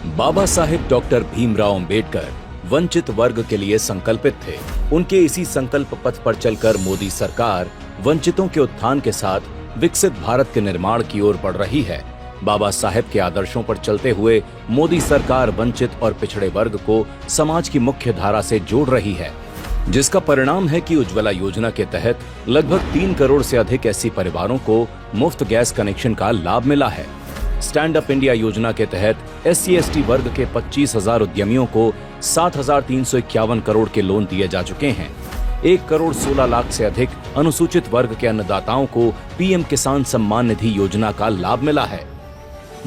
Baba Saheb doctor Bhimrao Ambedkar वंचित वर्ग के लिए संकल्पित थे। उनके इसी संकल्प पथ पर चलकर मोदी सरकार वंचितों के उत्थान के साथ विकसित भारत के निर्माण की ओर बढ़ रही है। बाबा साहेब के आदर्शों पर चलते हुए मोदी सरकार वंचित और पिछड़े वर्ग को समाज की मुख्य धारा से जोड़ रही है, जिसका परिणाम है कि उज्ज्वला योजना के तहत लगभग 3 करोड़ से अधिक ऐसी परिवारों को मुफ्त गैस कनेक्शन का लाभ मिला है। स्टैंड अप इंडिया योजना के तहत SC/ST वर्ग के 25,000 उद्यमियों को 7,351 करोड़ के लोन दिए जा चुके हैं। 1 करोड़ 16 लाख से अधिक अनुसूचित वर्ग के अन्नदाताओं को PM किसान सम्मान निधि योजना का लाभ मिला है।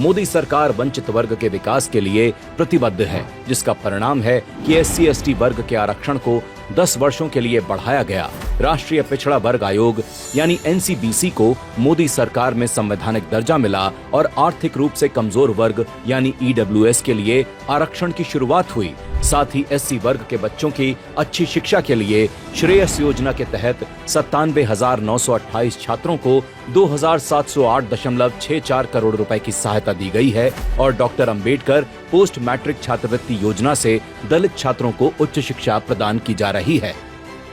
मोदी सरकार वंचित वर्ग के विकास के लिए प्रतिबद्ध है, जिसका परिणाम है कि SC/ST वर्ग के आरक्षण को 10 वर्षों के लिए बढ़ाया गया। राष्ट्रीय पिछड़ा वर्ग आयोग यानी NCBC को मोदी सरकार में संवैधानिक दर्जा मिला और आर्थिक रूप से कमजोर वर्ग यानी EWS के लिए आरक्षण की शुरुआत हुई। साथ ही SC वर्ग के बच्चों की अच्छी शिक्षा के लिए श्रेयस योजना के तहत 97,928 छात्रों को 2,708.64 करोड़ रुपए की सहायता दी गई है और डॉक्टर अंबेडकर पोस्ट मैट्रिक छात्रवृत्ति योजना से दलित छात्रों को उच्च शिक्षा प्रदान की जा रही है।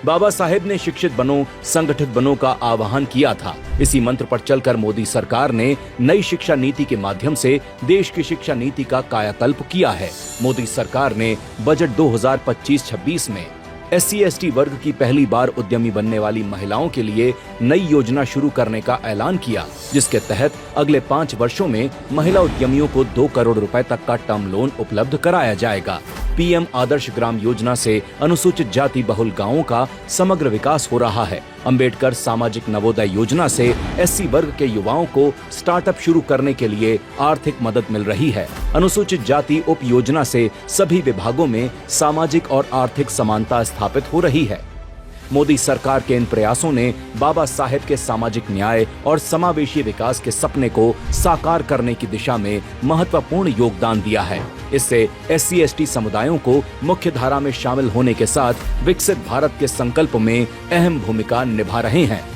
बाबा साहेब ने शिक्षित बनो, संगठित बनो का आह्वान किया था। इसी मंत्र पर चलकर मोदी सरकार ने नई शिक्षा नीति के माध्यम से देश की शिक्षा नीति का कायाकल्प किया है। मोदी सरकार ने बजट 2025-26 में SC/ST वर्ग की पहली बार उद्यमी बनने वाली महिलाओं के लिए नई योजना शुरू करने का ऐलान किया, जिसके तहत अगले 5 वर्षों में महिला उद्यमियों को 2 करोड़ रुपए तक का टर्म लोन उपलब्ध कराया जाएगा। PM आदर्श ग्राम योजना से अनुसूचित जाति बहुल गांवों का समग्र विकास हो रहा है। अंबेडकर सामाजिक नवोदय योजना से SC वर्ग के युवाओं को स्टार्टअप शुरू करने के लिए आर्थिक मदद मिल रही है। अनुसूचित जाति उप योजना से सभी विभागों में सामाजिक और आर्थिक समानता स्थापित हो रही है। मोदी सरकार के इन प्रयासों ने बाबा साहेब के सामाजिक न्याय और समावेशी विकास के सपने को साकार करने की दिशा में महत्वपूर्ण योगदान दिया है। इससे SC/ST समुदायों को मुख्य धारा में शामिल होने के साथ विकसित भारत के संकल्प में अहम भूमिका निभा रहे हैं।